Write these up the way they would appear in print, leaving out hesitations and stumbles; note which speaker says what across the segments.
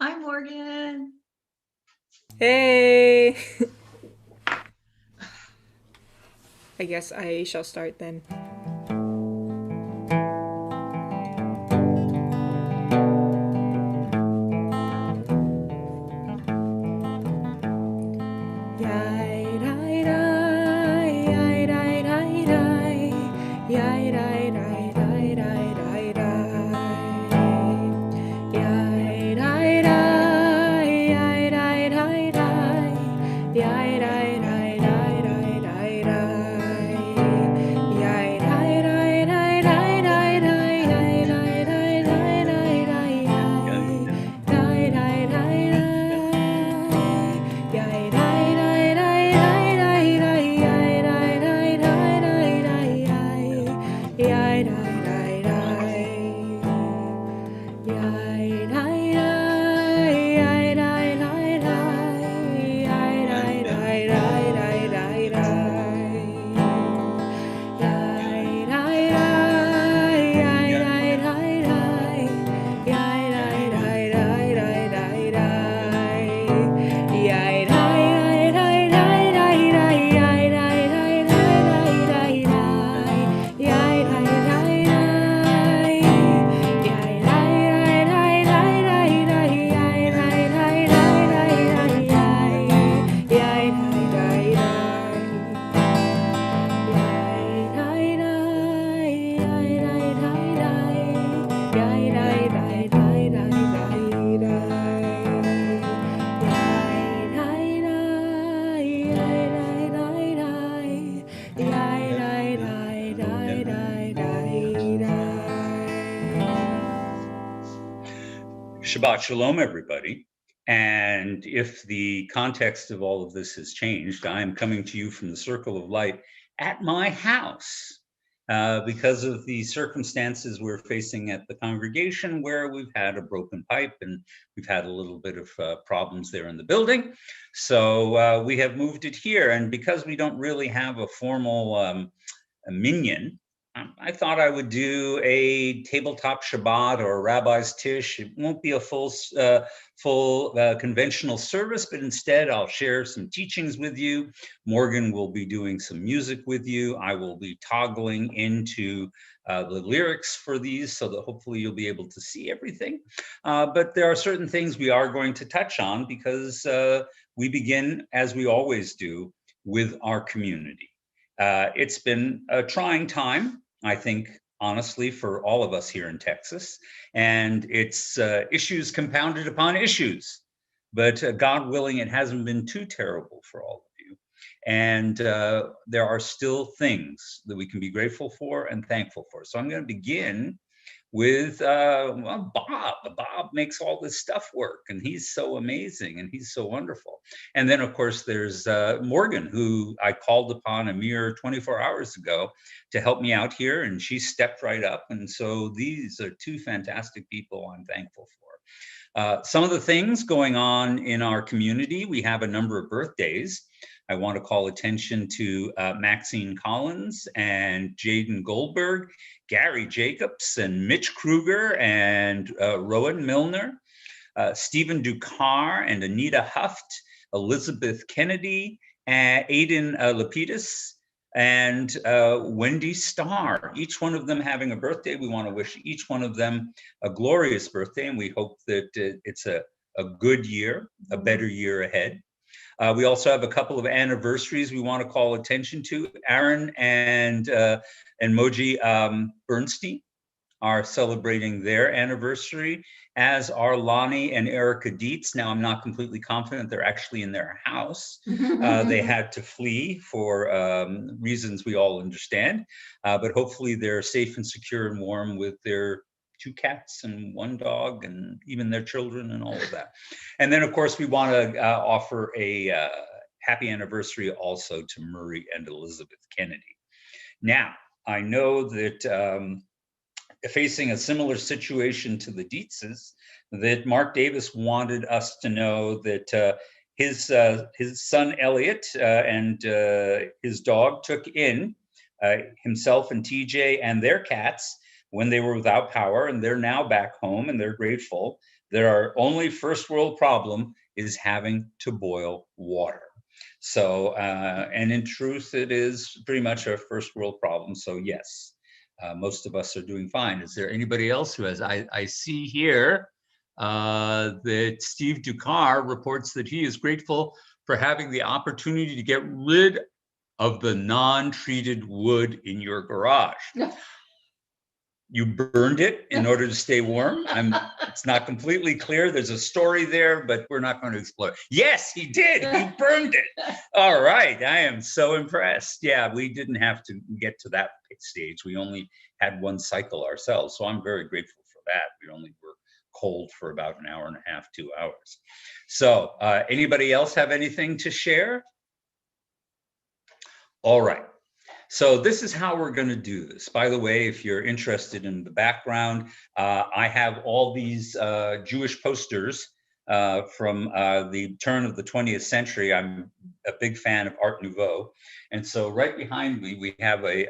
Speaker 1: Hi, Morgan.
Speaker 2: Hey! I guess I shall start then. Yai, dai, dai, yai, dai, dai, dai, yai, dai, dai, dai, dai, dai, dai. Yai, dai, dai, yai, dai, dai, dai, yai, dai, dai, dai, dai, dai, dai. Yai, dai, dai, dai, dai, dai, dai, dai, dai, dai, dai, dai, dai, yai. Dai, dai, dai, dai. Yai, dai, dai, dai, dai, dai, dai, yai, dai, dai, dai, dai, dai, yai. Yai, dai, dai, dai. Yai, dai, dai, yai, dai, dai, dai, yai, dai, dai, dai, dai, dai, dai. Yai, dai, dai, yai, dai, dai, dai, yai, dai, dai, dai, dai, dai, dai. Yai, dai, dai, dai, dai, dai, yai, dai, dai, dai, dai, dai, dai. Yai, dai, dai, dai. Yai, dai, dai, dai, dai, dai, yai, dai, dai, dai, dai, dai, yai. Yai, dai, dai, dai.
Speaker 3: Shabbat Shalom, everybody. And if the context of all of this has changed, I am coming to you from the Circle of Light at my house because of the circumstances we're facing at the congregation, where we've had a broken pipe and we've had a little bit of problems there in the building. So we have moved it here. And because we don't really have a formal a minyan, I thought I would do a tabletop Shabbat or a rabbi's tish. It won't be a full conventional service, but instead I'll share some teachings with you. Morgan will be doing some music with you. I will be toggling into the lyrics for these so that hopefully you'll be able to see everything. But there are certain things we are going to touch on because we begin, as we always do, with our community. It's been a trying time, I think, honestly, for all of us here in Texas, and it's issues compounded upon issues. But God willing, it hasn't been too terrible for all of you. And there are still things that we can be grateful for and thankful for. So I'm going to begin with well, Bob. Bob makes all this stuff work, and he's so amazing and he's so wonderful. And then, of course, there's Morgan, who I called upon a mere 24 hours ago to help me out here, and she stepped right up. And so these are two fantastic people I'm thankful for. Some of the things going on in our community, we have a number of birthdays. I want to call attention to Maxine Collins and Jaden Goldberg, Gary Jacobs and Mitch Kruger and Rowan Milner, Stephen Ducar and Anita Huft, Elizabeth Kennedy, Aiden Lapidus, and Wendy Starr. Each one of them having a birthday. We want to wish each one of them a glorious birthday, and we hope that it's a good year, a better year ahead. We also have a couple of anniversaries we want to call attention to. Aaron and Moji Bernstein are celebrating their anniversary, as are Lonnie and Erica Dietz. Now, I'm not completely confident they're actually in their house. They had to flee for reasons we all understand, but hopefully they're safe and secure and warm with their two cats and one dog and even their children and all of that. And then, of course, we want to offer a happy anniversary also to Murray and Elizabeth Kennedy. Now, I know that facing a similar situation to the Dietzes, that Mark Davis wanted us to know that his son Elliot and his dog took in himself and TJ and their cats when they were without power, and they're now back home and they're grateful. Their only first world problem is having to boil water. So, and in truth, it is pretty much a first world problem. So yes, most of us are doing fine. Is there anybody else who has? I see here that Steve Ducar reports that he is grateful for having the opportunity to get rid of the non-treated wood in your garage. You burned it in order to stay warm. It's not completely clear. There's a story there, but we're not going to explore it. Yes, he did. He burned it. All right. I am so impressed. Yeah, we didn't have to get to that stage. We only had one cycle ourselves. So I'm very grateful for that. We only were cold for about an hour and a half, 2 hours. So anybody else have anything to share? All right. So this is how we're going to do this. By the way, if you're interested in the background, I have all these Jewish posters from the turn of the 20th century. I'm a big fan of Art Nouveau. And so right behind me, we have a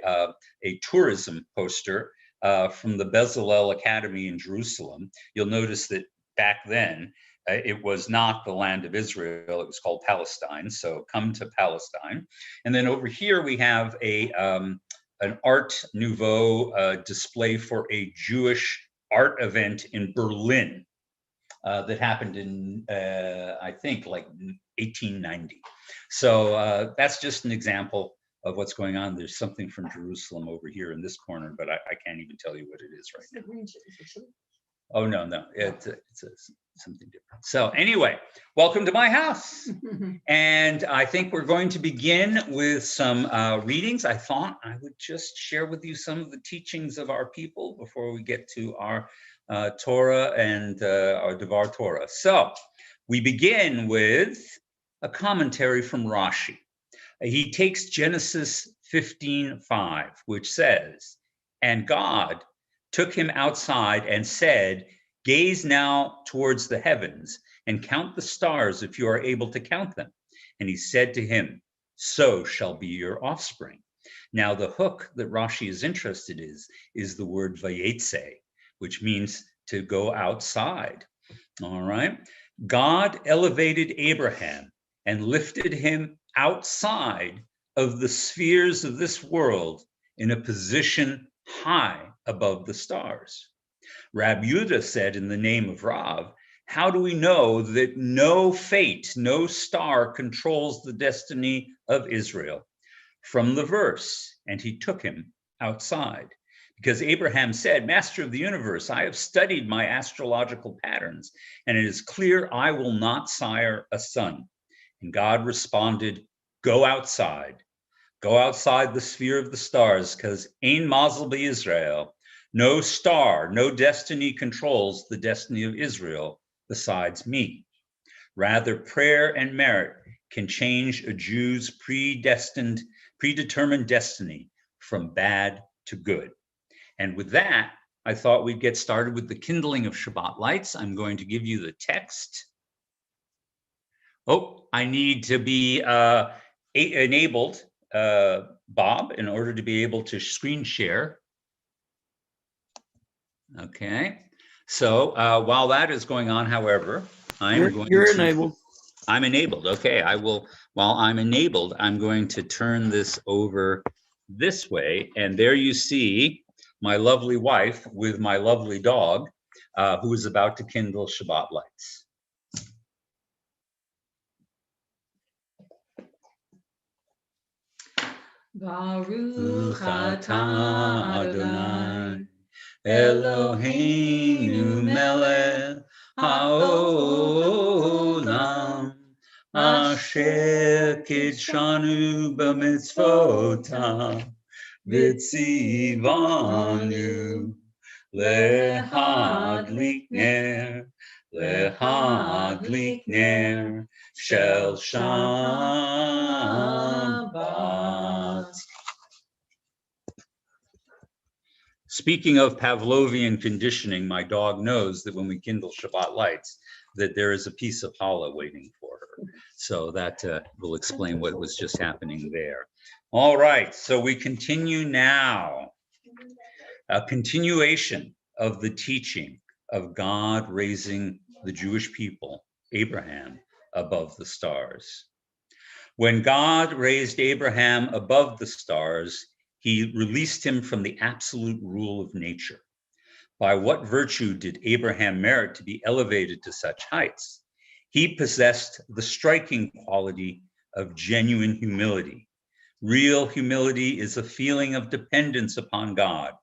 Speaker 3: tourism poster from the Bezalel Academy in Jerusalem. You'll notice that back then, it was not the land of Israel. It was called Palestine. So come to Palestine. And then over here we have an Art Nouveau display for a Jewish art event in Berlin that happened in, I think, like 1890. So that's just an example of what's going on. There's something from Jerusalem over here in this corner, but I can't even tell you what it is right now. Oh, no, it's something different. So anyway, welcome to my house. And I think we're going to begin with some readings. I thought I would just share with you some of the teachings of our people before we get to our Torah and our Devar Torah. So we begin with a commentary from Rashi. He takes Genesis 15:5, which says, "And God took him outside and said, 'Gaze now towards the heavens and count the stars if you are able to count them.' And he said to him, 'So shall be your offspring.'" Now the hook that Rashi is interested in is the word vayetze, which means to go outside. All right. God elevated Abraham and lifted him outside of the spheres of this world in a position high above the stars. Rab Yehuda said in the name of Rav, "How do we know that no fate, no star controls the destiny of Israel?" From the verse, "And he took him outside." Because Abraham said, "Master of the universe, I have studied my astrological patterns, and it is clear I will not sire a son." And God responded, "Go outside. Go outside the sphere of the stars, because Ein Mazel B'Israel. No star, no destiny controls the destiny of Israel besides me. Rather, prayer and merit can change a Jew's predetermined destiny from bad to good." And with that, I thought we'd get started with the kindling of Shabbat lights. I'm going to give you the text. Oh, I need to be enabled, Bob, in order to be able to screen share. Okay. So while that is going on, however,
Speaker 1: You're enabled.
Speaker 3: I'm enabled. Okay. I will, while I'm enabled, I'm going to turn this over this way. And there you see my lovely wife with my lovely dog, who is about to kindle Shabbat lights.
Speaker 2: Baruch atah Adonai
Speaker 3: Eloheinu melech haolam asher kidshanu b'mitzvotav v'tzivanu lehadlik ner shel Shabbat. Speaking of Pavlovian conditioning, my dog knows that when we kindle Shabbat lights, that there is a piece of challah waiting for her. So that will explain what was just happening there. All right, so we continue now. a continuation of the teaching of God raising the Jewish people, Abraham, above the stars. When God raised Abraham above the stars, he released him from the absolute rule of nature. By what virtue did Abraham merit to be elevated to such heights? He possessed the striking quality of genuine humility. Real humility is a feeling of dependence upon God.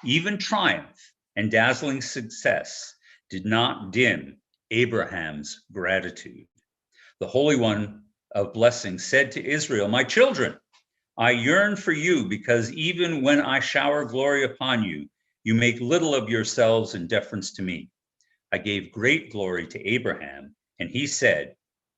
Speaker 3: Even triumph and dazzling success did not dim Abraham's gratitude. The Holy One of Blessing said to Israel, "My children, I yearn for you because even when I shower glory upon you, you make little of yourselves in deference to me. I gave great glory to Abraham, and he said,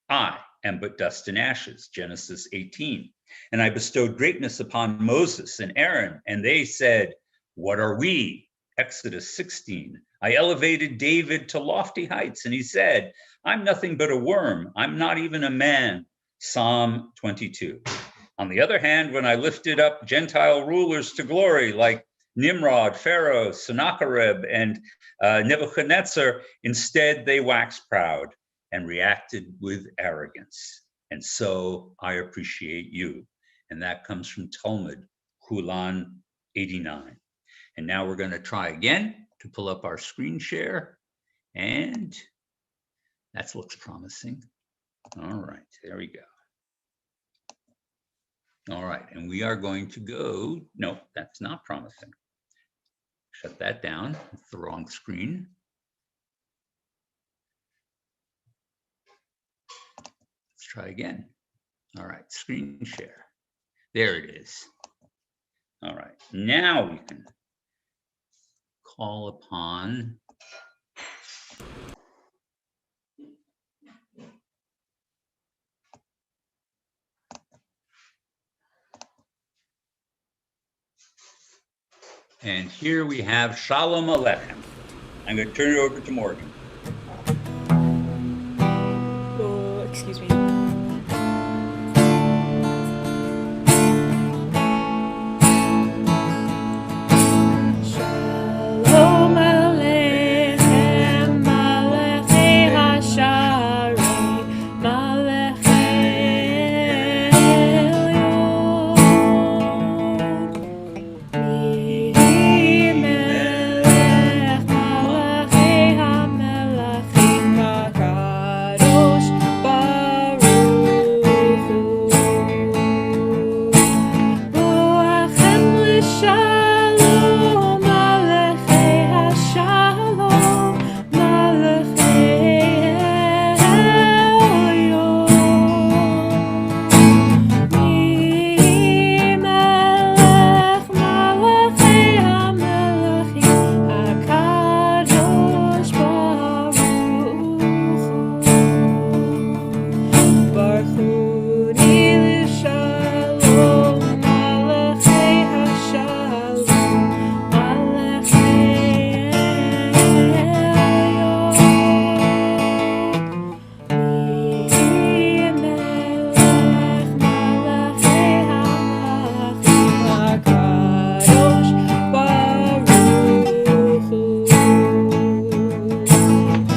Speaker 3: I am but dust and ashes," Genesis 18. "And I bestowed greatness upon Moses and Aaron, and they said, what are we?" Exodus 16. "I elevated David to lofty heights, and he said, I'm nothing but a worm. I'm not even a man." Psalm 22. On the other hand, when I lifted up Gentile rulers to glory, like Nimrod, Pharaoh, Sennacherib, and Nebuchadnezzar, instead they waxed proud and reacted with arrogance. And so I appreciate you. And that comes from Talmud, Hulan 89. And now we're going to try again to pull up our screen share. And that looks promising. All right, there we go. All right, and we are going to go, no, that's not promising. Shut that down, it's the wrong screen. Let's try again. All right, screen share. There it is. All right, now we can call upon and here we have Shalom Aleichem. I'm going to turn it over to Morgan.
Speaker 2: Oh, excuse me. Shalom Aleichem, Malechei Hasharei, Malechei Elyon. Mihi melech malachei hamelachim, HaKadosh Baruch Hu. Boachem l'shalom, malachei hashalom, malachei elyon. Mihi melech malachei hamelachim, HaKadosh Baruch Hu. Baruchuni l'shalom, malachei hashalom, malachei elyon. Mihi melech malachei hamelachim, HaKadosh Baruch Hu.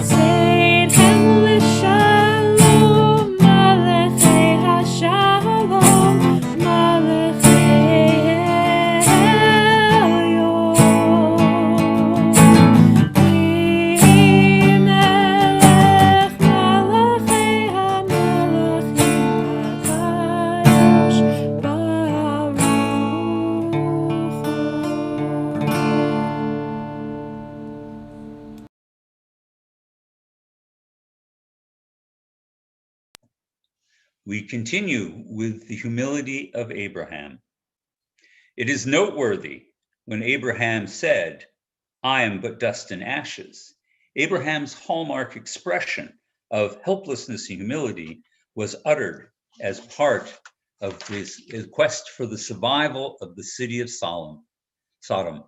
Speaker 2: Seidhem l'shalom, malachei hashalom, malachei elyon. Mihi melech malachei hamelachim, HaKadosh Baruch Hu.
Speaker 3: We continue with the humility of Abraham. It is noteworthy when Abraham said, I am but dust and ashes. Abraham's hallmark expression of helplessness and humility was uttered as part of his quest for the survival of the city of Sodom.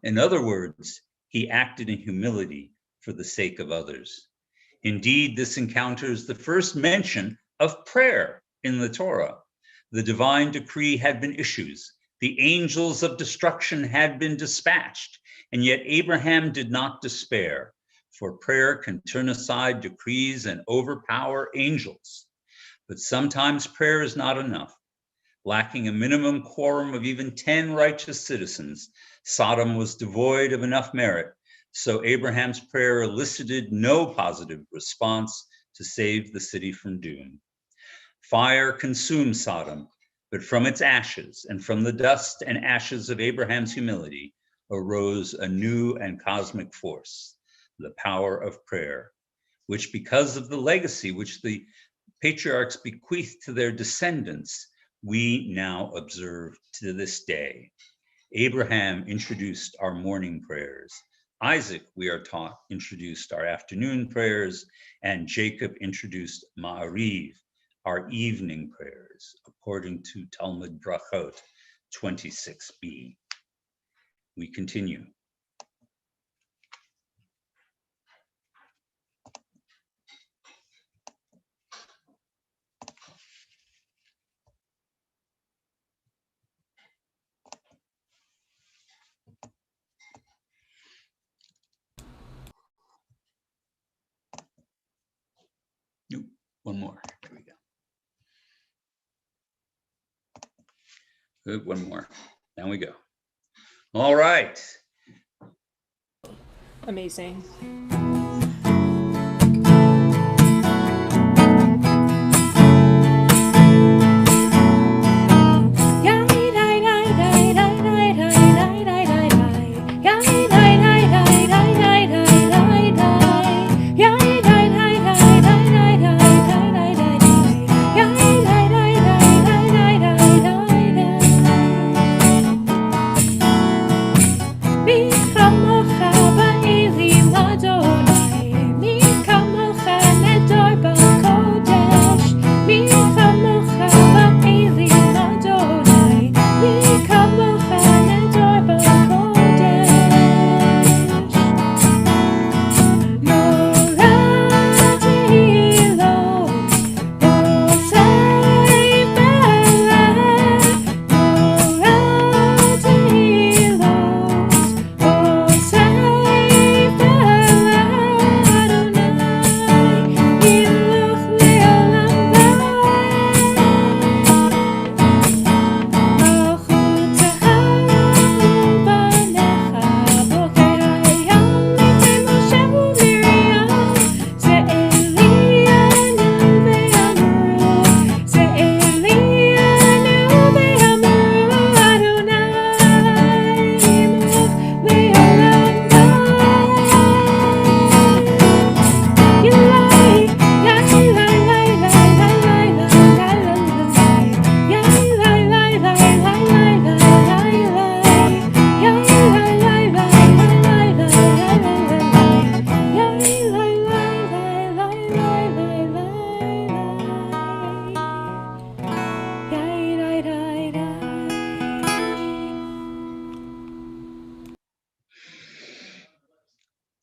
Speaker 3: In other words, he acted in humility for the sake of others. Indeed, this encounters the first mention of prayer in the Torah. The divine decree had been issued The angels of destruction had been dispatched, and yet Abraham did not despair, for prayer can turn aside decrees and overpower angels. But sometimes prayer is not enough. Lacking a minimum quorum of even 10 righteous citizens, Sodom was devoid of enough merit, so Abraham's prayer elicited no positive response to save the city from doom. Fire consumed Sodom, but from its ashes and from the dust and ashes of Abraham's humility arose a new and cosmic force, the power of prayer, which, because of the legacy which the patriarchs bequeathed to their descendants, we now observe to this day. Abraham introduced our morning prayers. Isaac, we are taught, introduced our afternoon prayers, and Jacob introduced Ma'ariv, our evening prayers, according to Talmud Brachot 26b. We continue. One more. Here we go. Good. One more. Down we go. All right.
Speaker 2: Amazing.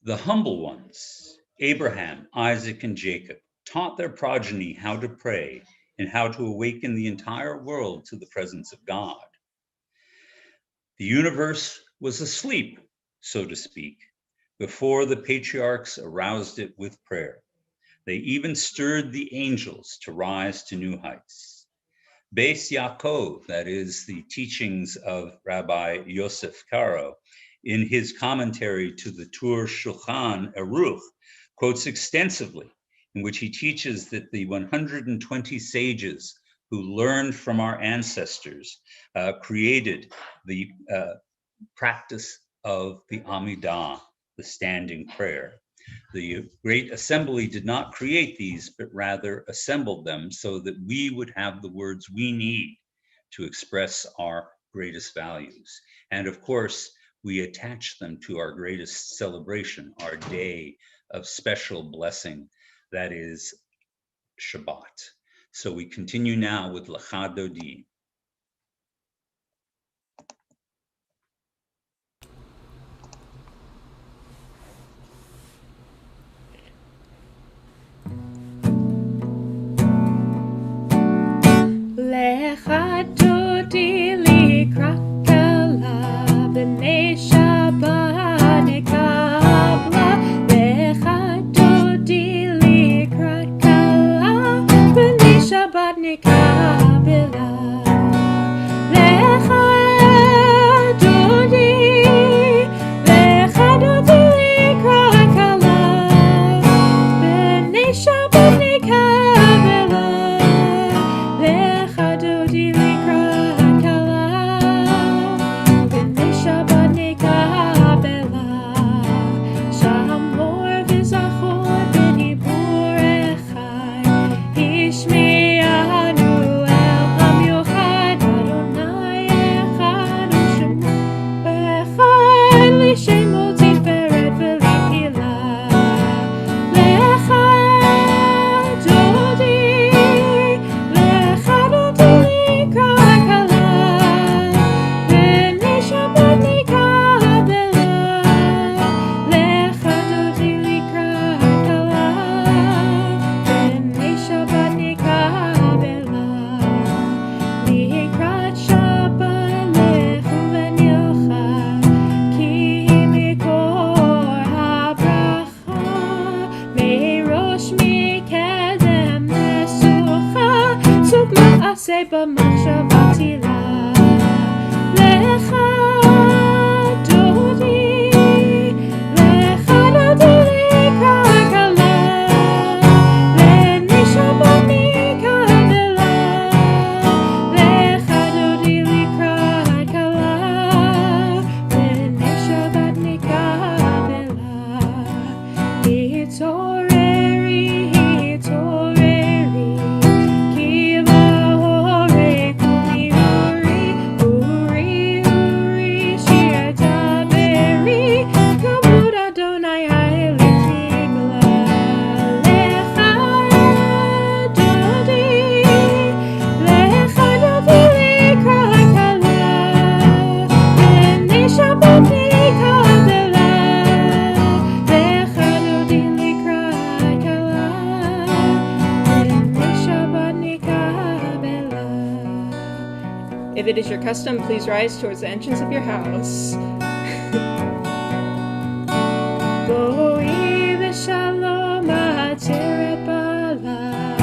Speaker 3: The humble ones, Abraham, Isaac, and Jacob, taught their progeny how to pray and how to awaken the entire world to the presence of God. The universe was asleep, so to speak, before the patriarchs aroused it with prayer. They even stirred the angels to rise to new heights. Beis Yaakov, that is the teachings of Rabbi Yosef Karo, in his commentary to the Tur Shulchan Aruch, quotes extensively, in which he teaches that the 120 sages who learned from our ancestors created the practice of the Amidah, the standing prayer. The Great Assembly did not create these, but rather assembled them so that we would have the words we need to express our greatest values. And of course, we attach them to our greatest celebration, our day of special blessing, that is Shabbat. So we continue now with Lecha Dodi.
Speaker 2: Lecha Dodi likrat רוצה במחשבה תהילה לך דודי לך דודי כלכלה לנשמה מכללה לך דודי לקראת כלה לנשבת מכללה התעוררי התעוררי כי להורי כולי אורי אורי שיר תברי כבוד אדוני האלוקים לך דודי לך דודי לקראת כלה לנשמה מכללה לך דודי לקראת כלה לנשמה מכללה. If it is your custom, please rise towards the entrance of your house. בואי בשלום העטרת בעלה,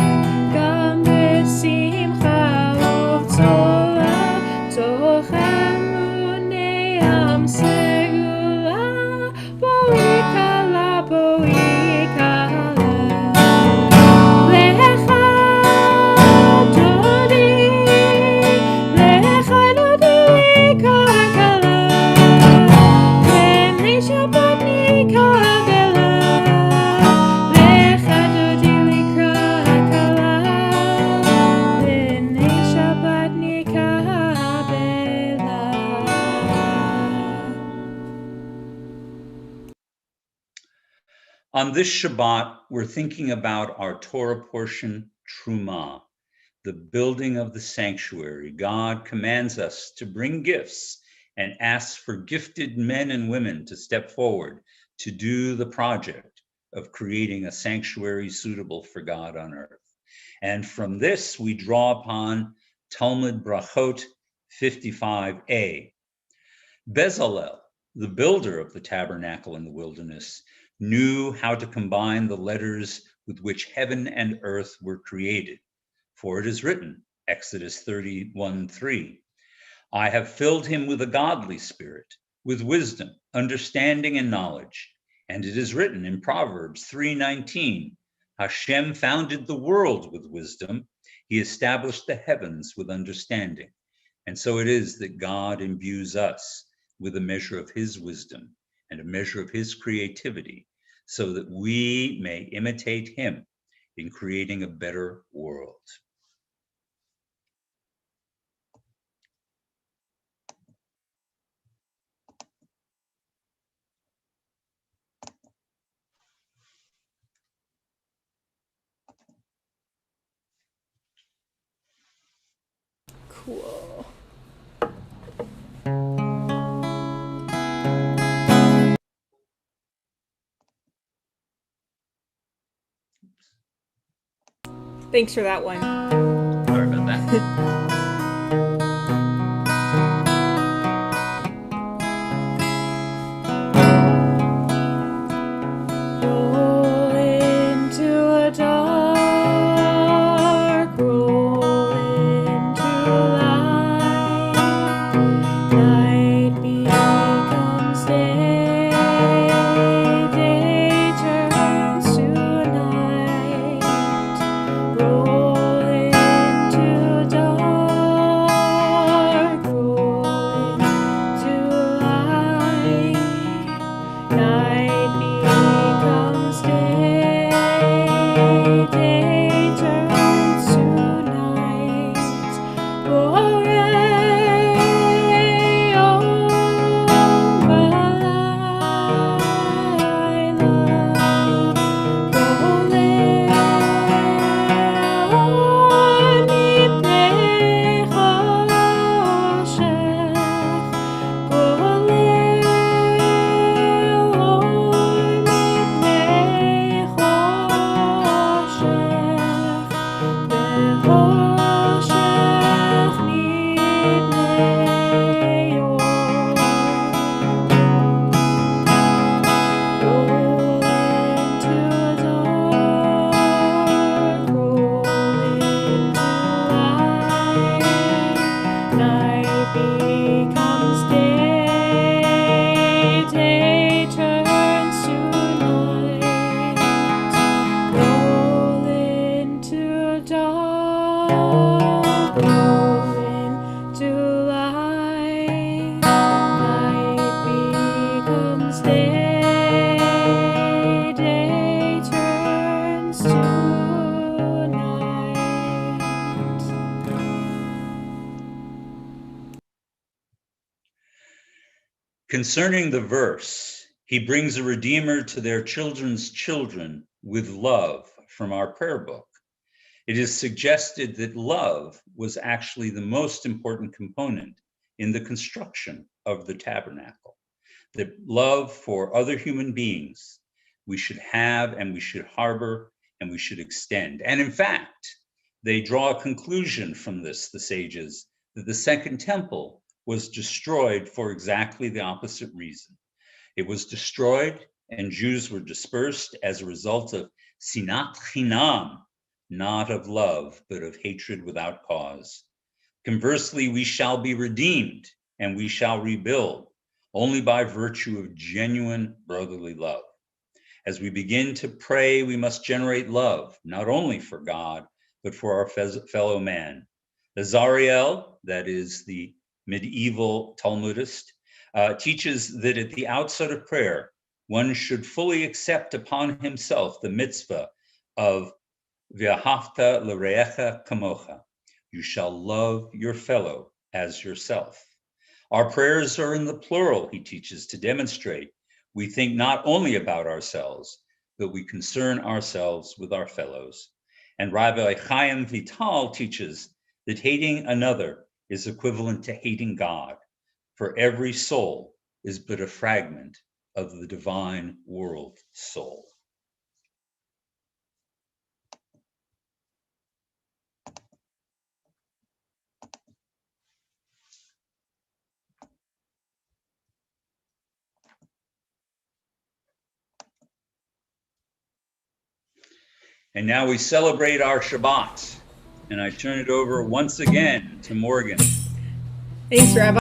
Speaker 2: גם בשמחה ובצולה, תוך אמוני עם סגולה, בואי כלה, בואי כלה. לך דודי, לך דודי כלכלה, לנשמה מכללה, לך דודי לקראת כלה, לנשמה מכללה.
Speaker 3: On this Shabbat, we're thinking about our Torah portion, Truma, the building of the sanctuary. God commands us to bring gifts and asks for gifted men and women to step forward to do the project of creating a sanctuary suitable for God on earth. And from this, we draw upon Talmud Brachot 55a. Bezalel, the builder of the tabernacle in the wilderness, knew how to combine the letters with which heaven and earth were created. For it is written, Exodus 31:3, I have filled him with a godly spirit, with wisdom, understanding, and knowledge. And it is written in Proverbs 3:19, Hashem founded the world with wisdom. He established the heavens with understanding. And so it is that God imbues us with a measure of his wisdom and a measure of his creativity, so that we may imitate him in creating a better world.
Speaker 2: Cool. Thanks for that one.
Speaker 3: Sorry about that.
Speaker 2: Roll into a dark, roll into light. Night becomes day, day turns to night. Roll into dark.
Speaker 3: Concerning the verse, he brings a redeemer to their children's children with love from our prayer book. It is suggested that love was actually the most important component in the construction of the tabernacle. That love for other human beings we should have and we should harbor and we should extend. And in fact, they draw a conclusion from this, the sages, that the Second Temple was destroyed for exactly the opposite reason. It was destroyed and Jews were dispersed as a result of sinat chinam, not of love, but of hatred without cause. Conversely, we shall be redeemed and we shall rebuild only by virtue of genuine brotherly love. As we begin to pray, we must generate love, not only for God, but for our fellow man. Azariel, that is the medieval Talmudist, teaches that at the outset of prayer, one should fully accept upon himself the mitzvah of V'ahavta l'reecha kamocha. You shall love your fellow as yourself. Our prayers are in the plural, he teaches, to demonstrate we think not only about ourselves, but we concern ourselves with our fellows. And Rabbi Chaim Vital teaches that hating another is equivalent to hating God, for every soul is but a fragment of the divine world soul. And now we celebrate our Shabbat. And I turn it over once again to Morgan.
Speaker 2: Thanks, Rabbi.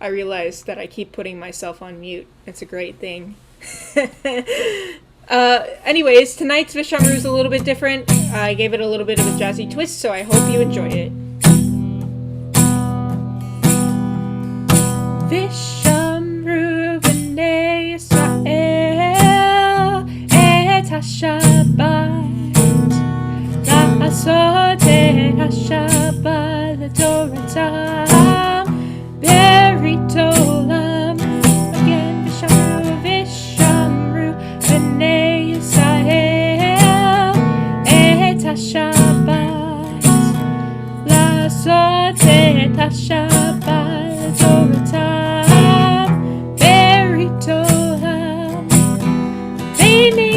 Speaker 2: I realize that I keep putting myself on mute. It's a great thing. Anyways, tonight's Vishamru is a little bit different. I gave it a little bit of a jazzy twist, so I hope you enjoy it. Vishamru b'nei Yisrael et HaShabbat la'asot et HaShabbat l'toratam berit olam. Again, Vishamru b'nei Yisrael et HaShabbat la'asot et HaShabbat l'toratam berit olam. Beini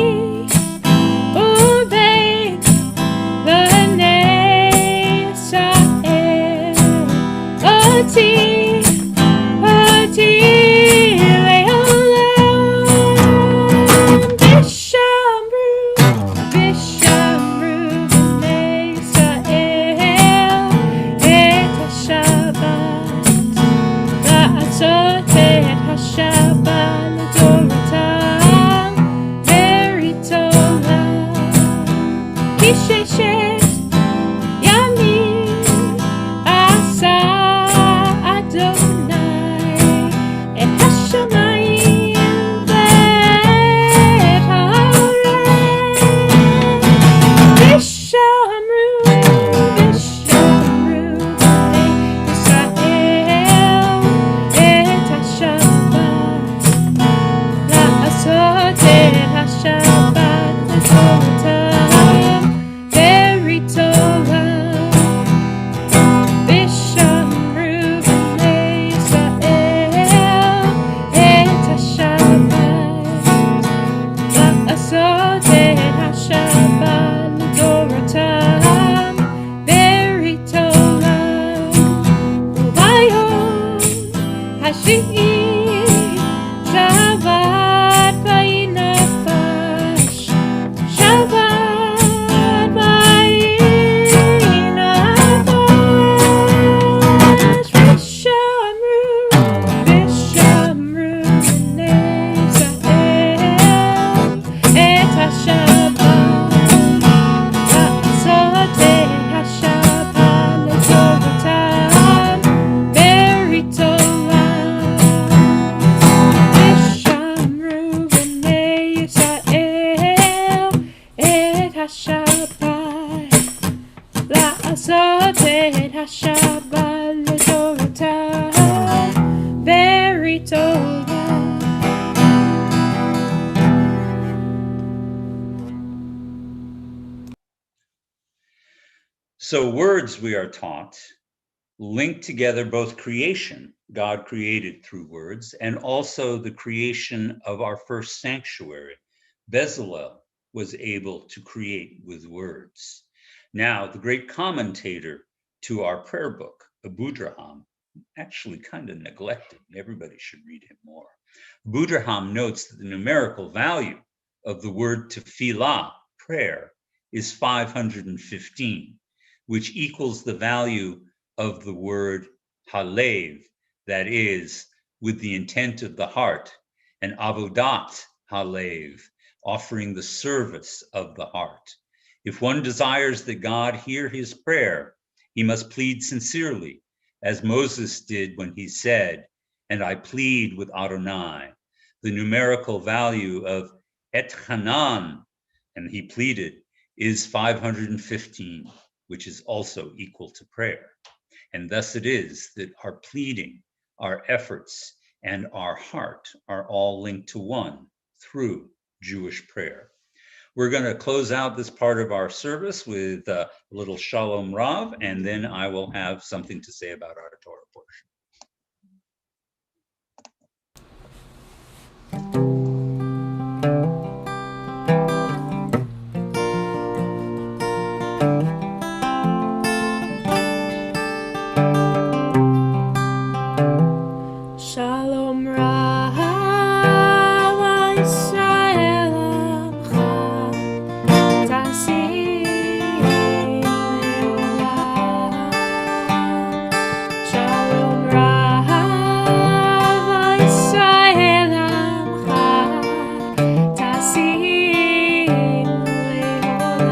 Speaker 2: ubein b'nei Yisrael oti le'olam. Vishamru b'nei Yisrael et HaShabbat la'asot et HaShabbat l'toratam berit olam. Ki sheshet yamim asa Adonai et hashamayim v'et haaretz. Vishamru b'nei Yisrael et HaShabbat la'asot et HaShabbat l'toratam לעשות את השבת לדורותיו, very טובה.
Speaker 3: So words, we are taught, link together both creation, God created through words, and also the creation of our first sanctuary. Bezalel was able to create with words. Now, the great commentator to our prayer book, Abudraham, actually kind of neglected. Everybody should read him more. Abudraham notes that the numerical value of the word tefillah, prayer, is 515, which equals the value of the word halev, that is, with the intent of the heart, and avodat halev, offering the service of the heart. If one desires that God hear his prayer, he must plead sincerely, as Moses did when he said, "And I plead with Adonai." The numerical value of et hanan, and he pleaded, is 515, which is also equal to prayer. And thus it is that our pleading, our efforts, and our heart are all linked to one through Jewish prayer. We're going to close out this part of our service with a little Shalom Rav, and then I will have something to say about our Torah portion.
Speaker 2: Shalom Rav Yisrael Amcha Tasim Leolam. Shalom Rav Yisrael Amcha Tasim Leolam.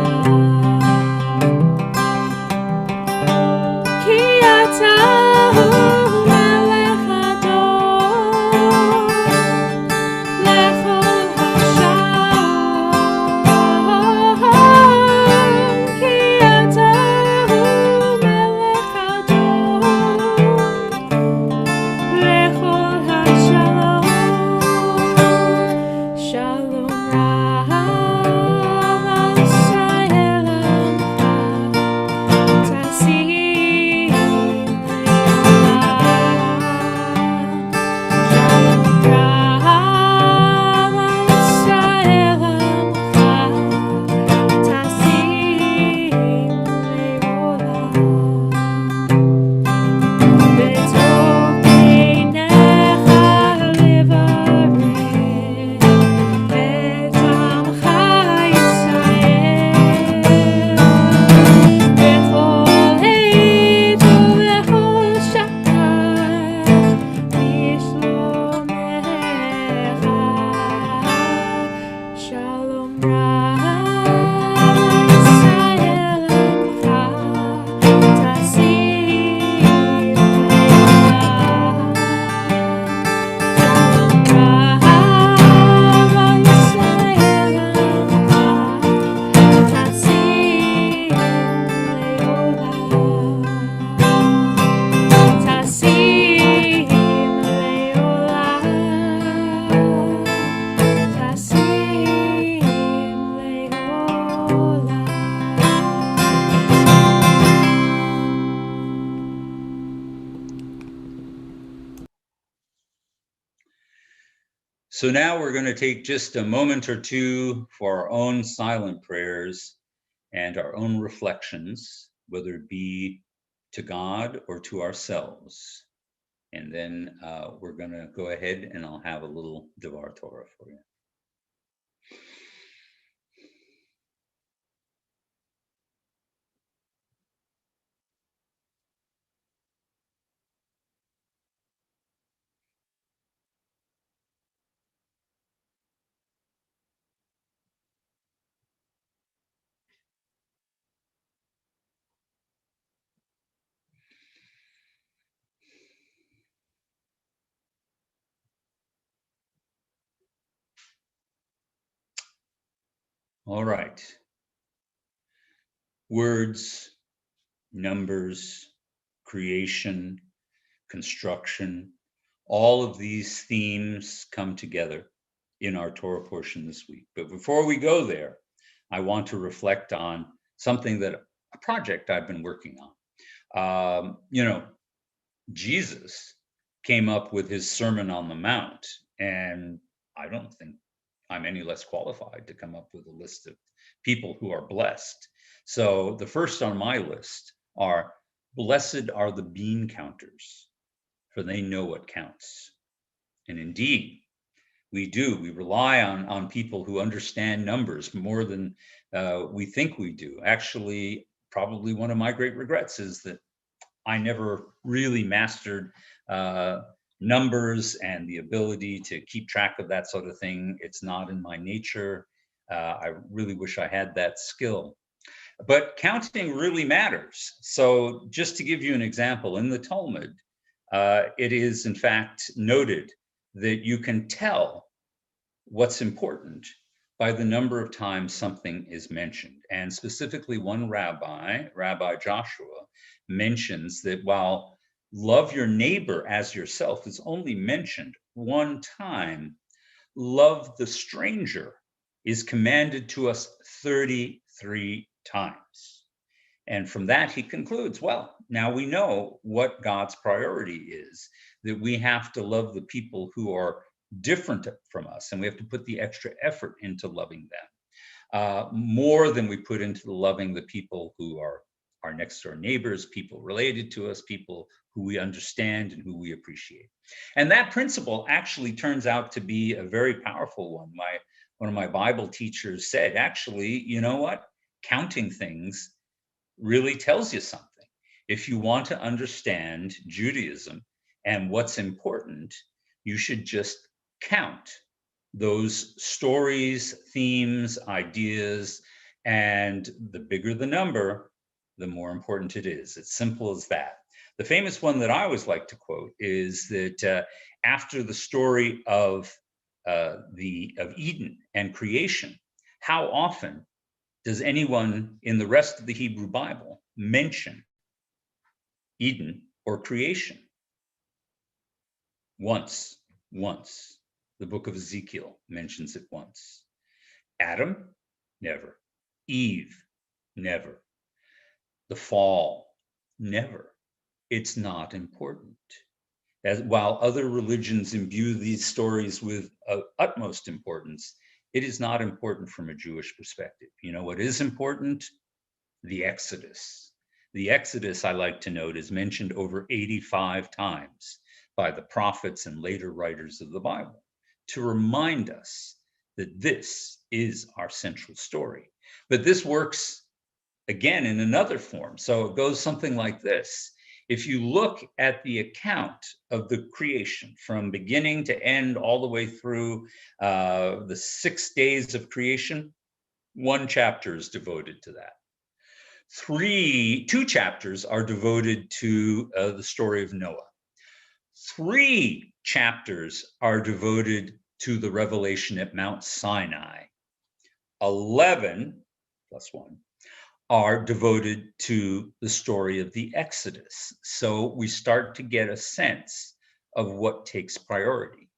Speaker 2: Ki ata hu melech hador, lechol hashalom. Ki ata hu melech hador, lechol hashalom. Shalom Rav Yisrael Amcha Tasim Shalom Rav Yisrael Amcha Tasim Leolam. Shalom Rav Yisrael Amcha Tasim Leolam. Tasim Leolam. Tasim Leolam.
Speaker 3: So now we're going to take just a moment or two for our own silent prayers and our own reflections, whether it be to God or to ourselves. And then we're going to go ahead and I'll have a little Devar Torah for you. All right. Words, numbers, creation, construction, all of these themes come together in our Torah portion this week. But before we go there, I want to reflect on something that a project I've been working on. Jesus came up with his Sermon on the Mount, and I don't think I'm any less qualified to come up with a list of people who are blessed. So the first on my list are, blessed are the bean counters, for they know what counts. And indeed, we do. We rely on people who understand numbers more than we think we do. Actually, probably one of my great regrets is that I never really mastered numbers and the ability to keep track of that sort of thing. It's not in my nature. I really wish I had that skill. But counting really matters. So just to give you an example, in the Talmud, it is in fact noted that you can tell what's important by the number of times something is mentioned. And specifically, one Rabbi Joshua, mentions that while love your neighbor as yourself is only mentioned one time, love the stranger is commanded to us 33 times. And from that, he concludes, well, now we know what God's priority is, that we have to love the people who are different from us, and we have to put the extra effort into loving them, more than we put into loving the people who are our next door neighbors, people related to us, people who we understand and who we appreciate. And that principle actually turns out to be a very powerful one. One of my Bible teachers said, actually, you know what? Counting things really tells you something. If you want to understand Judaism and what's important, you should just count those stories, themes, ideas, and the bigger the number, the more important it is. It's simple as that. The famous one that I always like to quote is that after the story of Eden and creation, how often does anyone in the rest of the Hebrew Bible mention Eden or creation? Once. The book of Ezekiel mentions it once. Adam, never. Eve, never. The fall, never. It's not important. While other religions imbue these stories with utmost importance, it is not important from a Jewish perspective. You know what is important? The Exodus. The Exodus, I like to note, is mentioned over 85 times by the prophets and later writers of the Bible to remind us that this is our central story. But this works again in another form. So it goes something like this. If you look at the account of the creation from beginning to end, all the way through the 6 days of creation, 1 chapter is devoted to that. 2 chapters are devoted to the story of Noah. 3 chapters are devoted to the revelation at Mount Sinai. 11 plus 1 are devoted to the story of the Exodus. So we start to get a sense of what takes priority.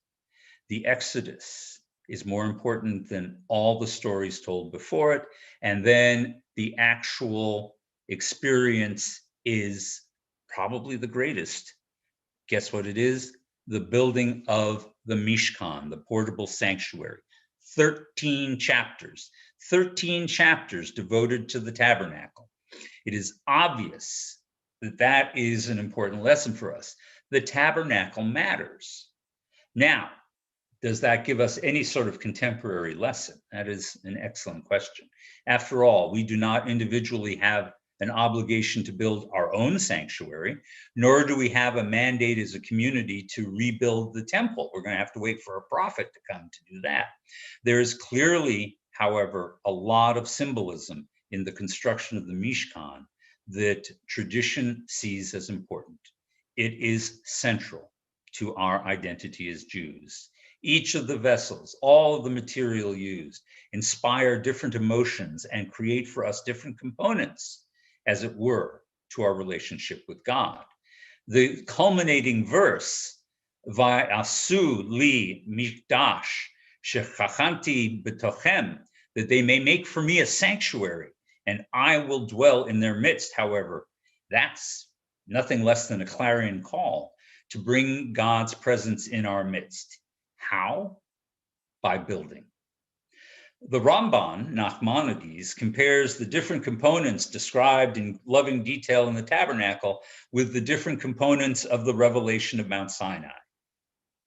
Speaker 3: The Exodus is more important than all the stories told before it. And then the actual experience is probably the greatest. Guess what it is? The building of the Mishkan, the portable sanctuary. 13 chapters devoted to the tabernacle. It is obvious that that is an important lesson for us. The tabernacle matters. Now, does that give us any sort of contemporary lesson? That is an excellent question. After all, we do not individually have an obligation to build our own sanctuary, nor do we have a mandate as a community to rebuild the temple. We're going to have to wait for a prophet to come to do that. There is clearly, however, a lot of symbolism in the construction of the Mishkan that tradition sees as important. It is central to our identity as Jews. Each of the vessels, all of the material used, inspire different emotions and create for us different components, as it were, to our relationship with God. The culminating verse, Va'asu li mikdash shechachanti betochem, that they may make for me a sanctuary, and I will dwell in their midst. However, that's nothing less than a clarion call to bring God's presence in our midst. How? By building. The Ramban, Nachmanides, compares the different components described in loving detail in the tabernacle with the different components of the revelation of Mount Sinai.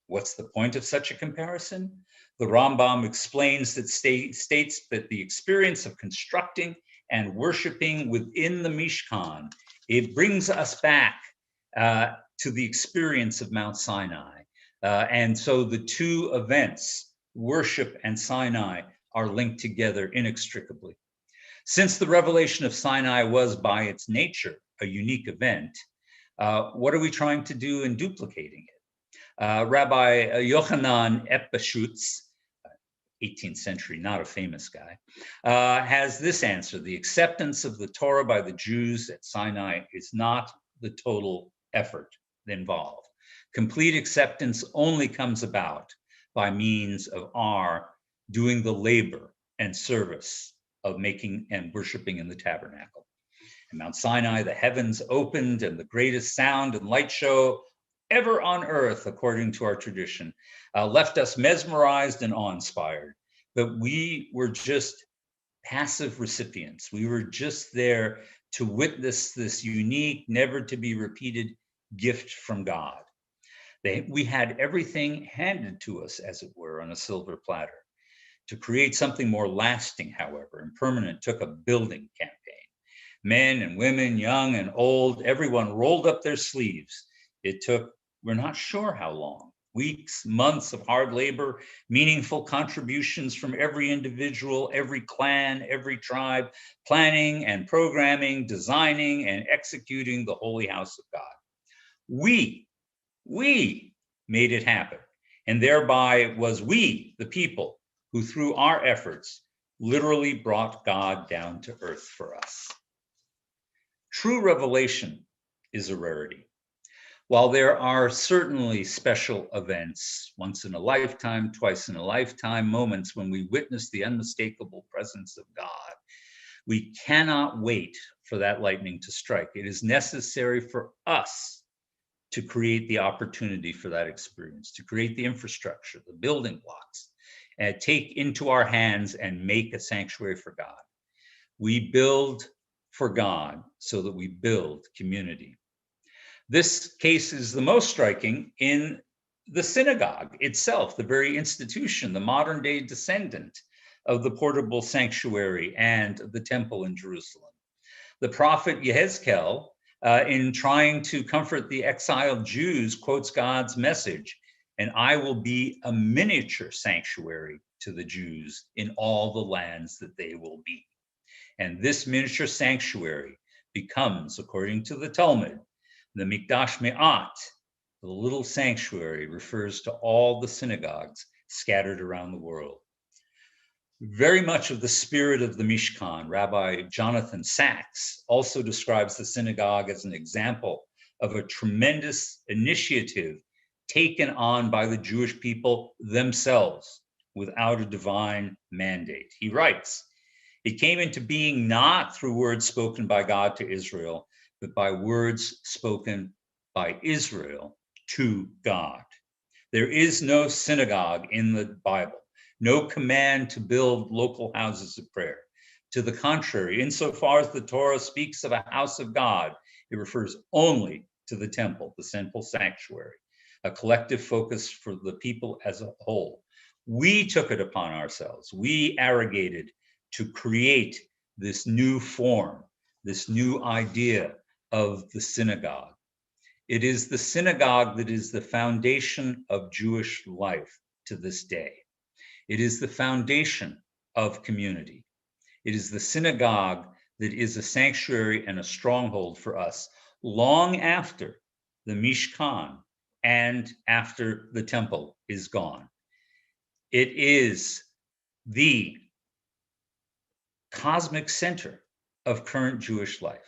Speaker 3: What's the point of such a comparison? The Rambam explains that states that the experience of constructing and worshiping within the Mishkan, it brings us back to the experience of Mount Sinai. And so the two events, worship and Sinai, are linked together inextricably. Since the revelation of Sinai was by its nature a unique event, what are we trying to do in duplicating it? Rabbi Yochanan Epeshutz, 18th century, not a famous guy, has this answer: the acceptance of the Torah by the Jews at Sinai is not the total effort involved. Complete acceptance only comes about by means of our doing the labor and service of making and worshiping in the tabernacle. In Mount Sinai, the heavens opened and the greatest sound and light show ever on earth, according to our tradition, left us mesmerized and awe-inspired. But we were just passive recipients. We were just there to witness this unique, never to be repeated gift from God. We had everything handed to us, as it were, on a silver platter. To create something more lasting, however, and permanent, took a building campaign. Men and women, young and old, everyone rolled up their sleeves. It took, we're not sure how long, weeks, months of hard labor, meaningful contributions from every individual, every clan, every tribe, planning and programming, designing and executing the holy house of God. We made it happen. And thereby it was we, the people, who through our efforts literally brought God down to earth for us. True revelation is a rarity. While there are certainly special events, once in a lifetime, twice in a lifetime, moments when we witness the unmistakable presence of God, we cannot wait for that lightning to strike. It is necessary for us to create the opportunity for that experience, to create the infrastructure, the building blocks, and take into our hands and make a sanctuary for God. We build for God so that we build community. This case is the most striking in the synagogue itself, the very institution, the modern day descendant of the portable sanctuary and the temple in Jerusalem. The prophet Yehezkel, in trying to comfort the exiled Jews, quotes God's message, and I will be a miniature sanctuary to the Jews in all the lands that they will be. And this miniature sanctuary becomes, according to the Talmud, the Mikdash Me'at. The little sanctuary refers to all the synagogues scattered around the world. Very much of the spirit of the Mishkan, Rabbi Jonathan Sachs also describes the synagogue as an example of a tremendous initiative taken on by the Jewish people themselves without a divine mandate. He writes, it came into being not through words spoken by God to Israel, but by words spoken by Israel to God. There is no synagogue in the Bible, no command to build local houses of prayer. To the contrary, insofar as the Torah speaks of a house of God, it refers only to the temple, the central sanctuary, a collective focus for the people as a whole. We took it upon ourselves. We arrogated to create this new form, this new idea of the synagogue. It is the synagogue that is the foundation of Jewish life to this day. It is the foundation of community. It is the synagogue that is a sanctuary and a stronghold for us long after the Mishkan and after the temple is gone. It is the cosmic center of current Jewish life.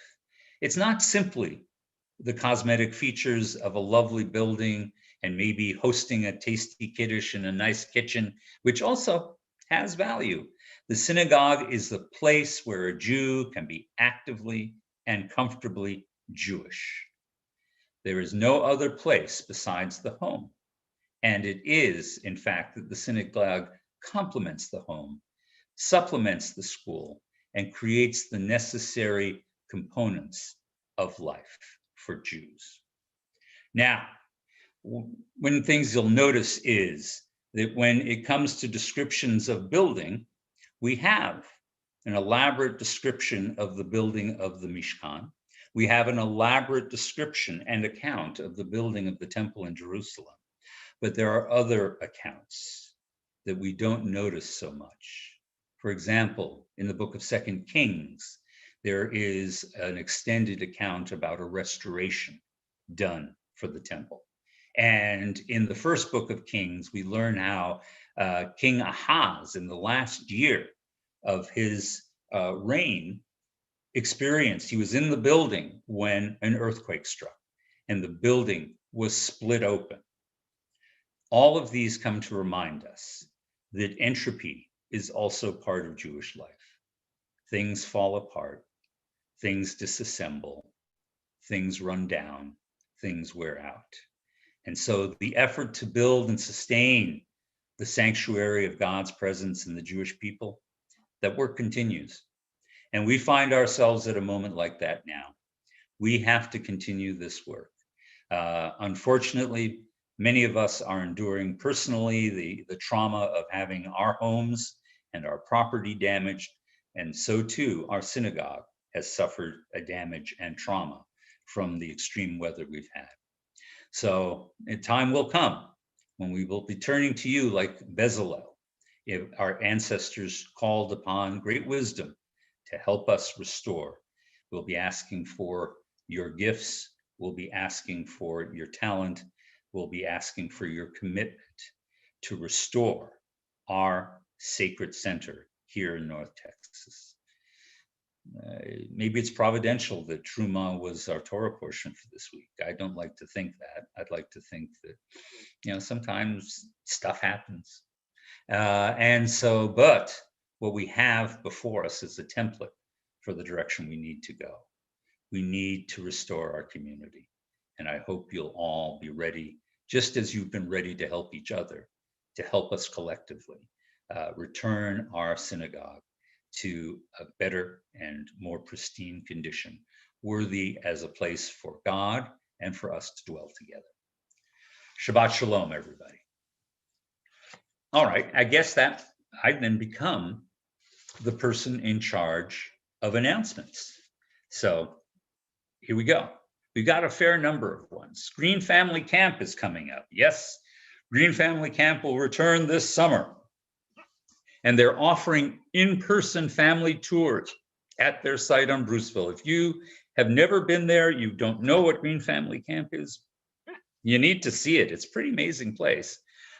Speaker 3: It's not simply the cosmetic features of a lovely building and maybe hosting a tasty kiddush in a nice kitchen, which also has value. The synagogue is the place where a Jew can be actively and comfortably Jewish. There is no other place besides the home. And it is, in fact, that the synagogue complements the home, supplements the school, and creates the necessary components of life for Jews. Now, one things you'll notice is that when it comes to descriptions of building, we have an elaborate description of the building of the Mishkan. We have an elaborate description and account of the building of the temple in Jerusalem. But there are other accounts that we don't notice so much. For example, in the book of 2 Kings, there is an extended account about a restoration done for the temple. And in the first book of Kings, we learn how King Ahaz, in the last year of his reign, he was in the building when an earthquake struck and the building was split open. All of these come to remind us that entropy is also part of Jewish life. Things fall apart, things disassemble, things run down, things wear out. And so the effort to build and sustain the sanctuary of God's presence in the Jewish people, that work continues. And we find ourselves at a moment like that now. We have to continue this work. Unfortunately, many of us are enduring personally the trauma of having our homes and our property damaged, and so too our synagogue has suffered a damage and trauma from the extreme weather we've had. So a time will come when we will be turning to you like Bezalel, if our ancestors called upon great wisdom to help us restore. We'll be asking for your gifts, we'll be asking for your talent, we'll be asking for your commitment to restore our sacred center here in North Texas. Maybe it's providential that Truma was our Torah portion for this week. I don't like to think that. I'd like to think that, sometimes stuff happens. But what we have before us is a template for the direction we need to go. We need to restore our community. And I hope you'll all be ready, just as you've been ready to help each other, to help us collectively return our synagogue to a better and more pristine condition, worthy as a place for God and for us to dwell together. Shabbat Shalom, everybody. All right, I guess that I've then become the person in charge of announcements. So here we go. We've got a fair number of ones. Green Family Camp is coming up. Yes, Green Family Camp will return this summer. And they're offering in-person family tours at their site on Bruceville. If you have never been there, you don't know what Green Family Camp is, you need to see it. It's a pretty amazing place.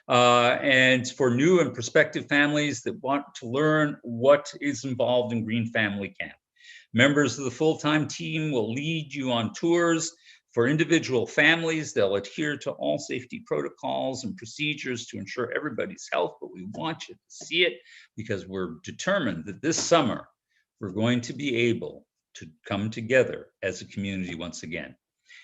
Speaker 3: And for new and prospective families that want to learn what is involved in Green Family Camp, members of the full-time team will lead you on tours. For individual families, they'll adhere to all safety protocols and procedures to ensure everybody's health, but we want you to see it because we're determined that this summer we're going to be able to come together as a community once again.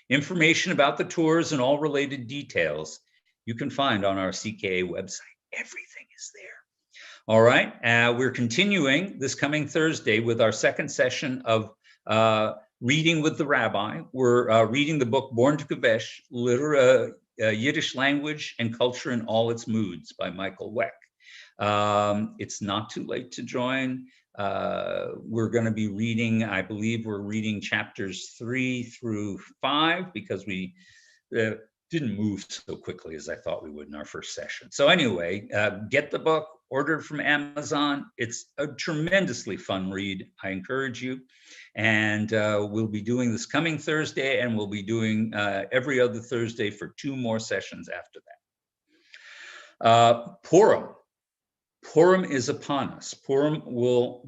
Speaker 3: Information about the tours and all related details you can find on our CKA website. Everything is there. All right, we're continuing this coming Thursday with our second session of Reading with the Rabbi. We're reading the book Born to Kavesh, Yiddish Language and Culture in All Its Moods by Michael Weck. It's not too late to join. We're going to be reading, I believe we're reading chapters 3 through 5 because we didn't move so quickly as I thought we would in our first session. So anyway, get the book, order it from Amazon. It's a tremendously fun read. I encourage you. And we'll be doing this coming Thursday, and we'll be doing every other Thursday for 2 more sessions after that. Purim. Purim is upon us. Purim will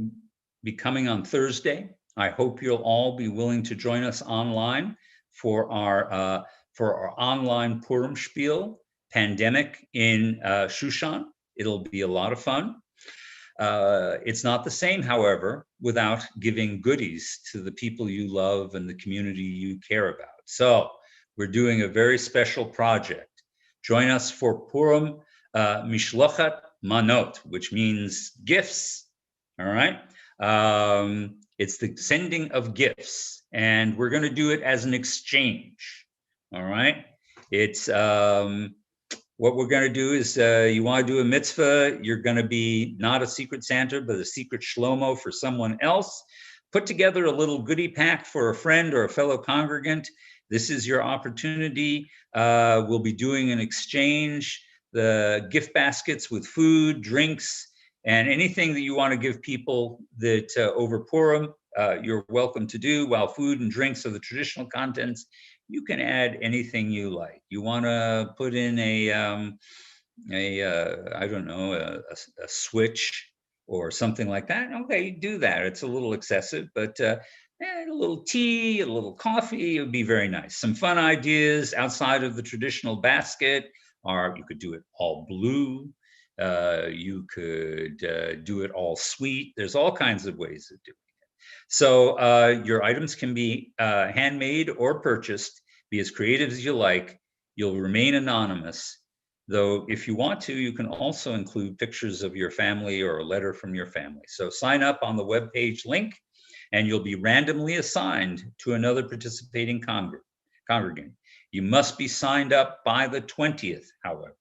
Speaker 3: be coming on Thursday. I hope you'll all be willing to join us online for our online Purim Spiel, Pandemic in Shushan. It'll be a lot of fun. It's not the same, however, without giving goodies to the people you love and the community you care about. So we're doing a very special project. Join us for Purim Mishlochat Manot, which means gifts. All right. It's the sending of gifts, and we're going to do it as an exchange. All right. It's what we're going to do is you want to do a mitzvah, you're going to be not a secret Santa, but a secret Shlomo for someone else. Put together a little goodie pack for a friend or a fellow congregant. This is your opportunity. We'll be doing an exchange, the gift baskets with food, drinks, and anything that you want to give people that over Purim, you're welcome to do, while food and drinks are the traditional contents. You can add anything you like. You want to put in I don't know, a switch or something like that. Okay, do that. It's a little excessive, but a little tea, a little coffee, it would be very nice. Some fun ideas outside of the traditional basket are, you could do it all blue. You could do it all sweet. There's all kinds of ways of doing it. So your items can be handmade or purchased. Be as creative as you like. You'll remain anonymous, though if you want to, you can also include pictures of your family or a letter from your family. So sign up on the webpage link, and you'll be randomly assigned to another participating congregant. You must be signed up by the 20th, however.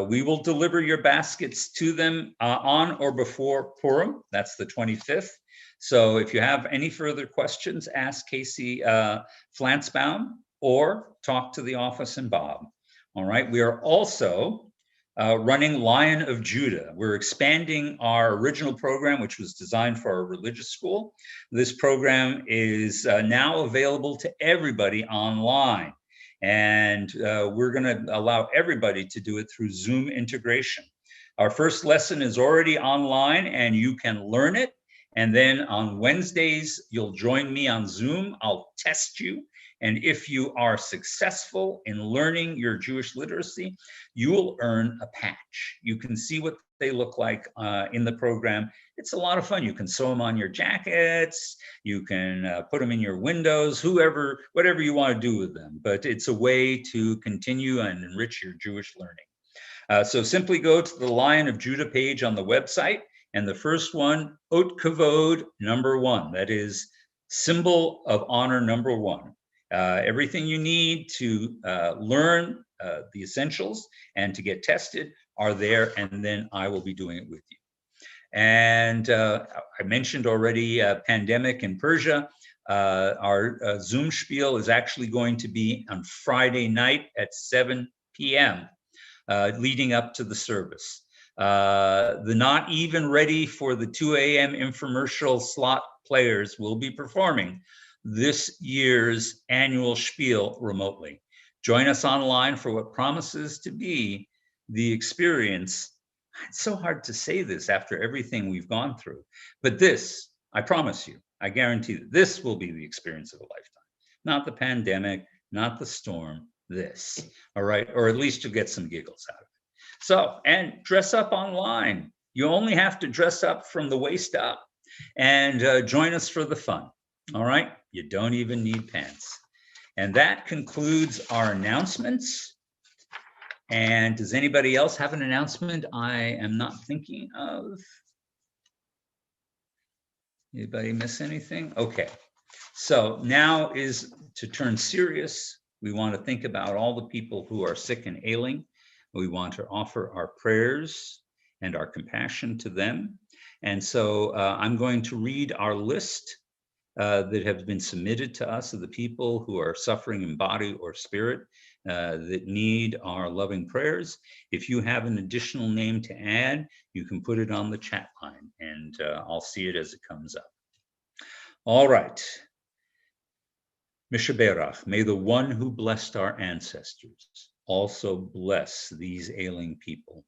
Speaker 3: We will deliver your baskets to them on or before Purim. That's the 25th. So if you have any further questions, ask Casey Flansbaum or talk to the office and Bob. All right. We are also running Lion of Judah. We're expanding our original program, which was designed for our religious school. This program is now available to everybody online. And we're going to allow everybody to do it through Zoom integration. Our first lesson is already online, and you can learn it. And then on Wednesdays, you'll join me on Zoom. I'll test you. And if you are successful in learning your Jewish literacy, you will earn a patch. You can see what they look like in the program. It's a lot of fun. You can sew them on your jackets. You can put them in your windows, whatever you want to do with them. But it's a way to continue and enrich your Jewish learning. So simply go to the Lion of Judah page on the website. And the first one, Ot Kavod #1. That is symbol of honor #1. Everything you need to learn the essentials and to get tested are there, and then I will be doing it with you. And I mentioned already pandemic in Persia. Our Zoom spiel is actually going to be on Friday night at 7 p.m., leading up to the service. The not even ready for the 2 a.m. infomercial slot players will be performing this year's annual spiel remotely. Join us online for what promises to be the experience. It's so hard to say this after everything we've gone through, but this, I promise you, I guarantee that this will be the experience of a lifetime. Not the pandemic, not the storm, this, all right? Or at least you'll get some giggles out of it. So, and dress up online. You only have to dress up from the waist up, and join us for the fun, all right? You don't even need pants. And that concludes our announcements. And does anybody else have an announcement I am not thinking of? Anybody miss anything? Okay. So now is to turn serious. We want to think about all the people who are sick and ailing. We want to offer our prayers and our compassion to them. And so I'm going to read our list that have been submitted to us of the people who are suffering in body or spirit that need our loving prayers. If you have an additional name to add, you can put it on the chat line, and I'll see it as it comes up. All right. Mishaberach, may the one who blessed our ancestors also bless these ailing people.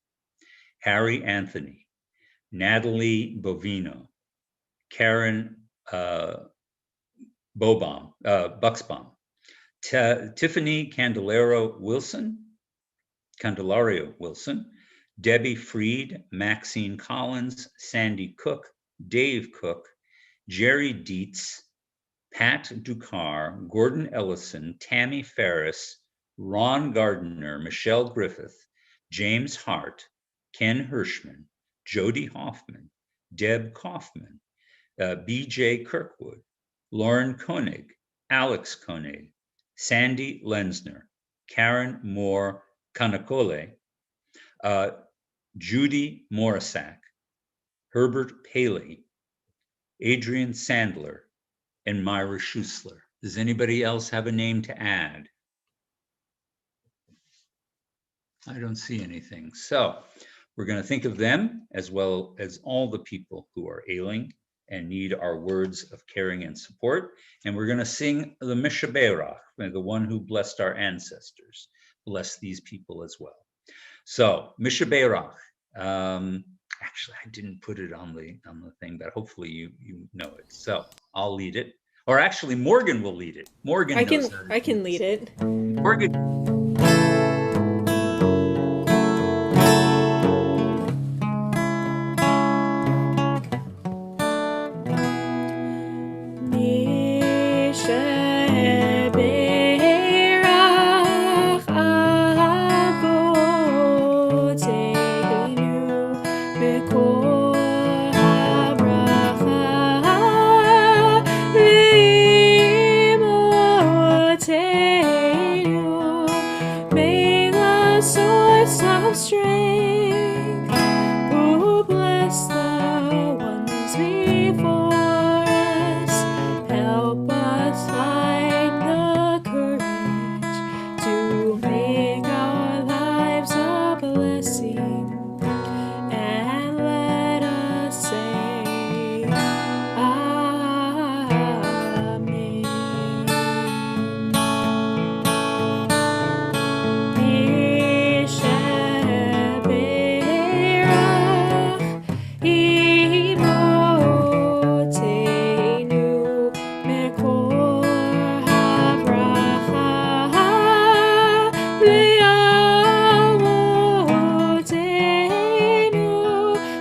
Speaker 3: Harry Anthony, Natalie Bovino, Karen Bucksbaum, Tiffany Candelario Wilson, Debbie Freed, Maxine Collins, Sandy Cook, Dave Cook, Jerry Dietz, Pat Ducar, Gordon Ellison, Tammy Ferris, Ron Gardner, Michelle Griffith, James Hart, Ken Hirschman, Jody Hoffman, Deb Kaufman, B.J. Kirkwood, Lauren Koenig, Alex Koenig, Sandy Lenzner, Karen Moore Kanakole, Judy Morisak, Herbert Paley, Adrian Sandler, and Myra Schusler. Does anybody else have a name to add? I don't see anything. So we're going to think of them as well as all the people who are ailing and need our words of caring and support. And we're going to sing the Mishaberach, the one who blessed our ancestors. Bless these people as well. So Mishaberach. Actually, I didn't put it on the thing, but hopefully you know it. So I'll lead it. Or actually, Morgan will lead it. Morgan knows how to
Speaker 2: I can lead it.
Speaker 3: Morgan.
Speaker 2: May the source of strength, who bless the ones before us, help us find the courage to make our lives a blessing, and let us say, Amen.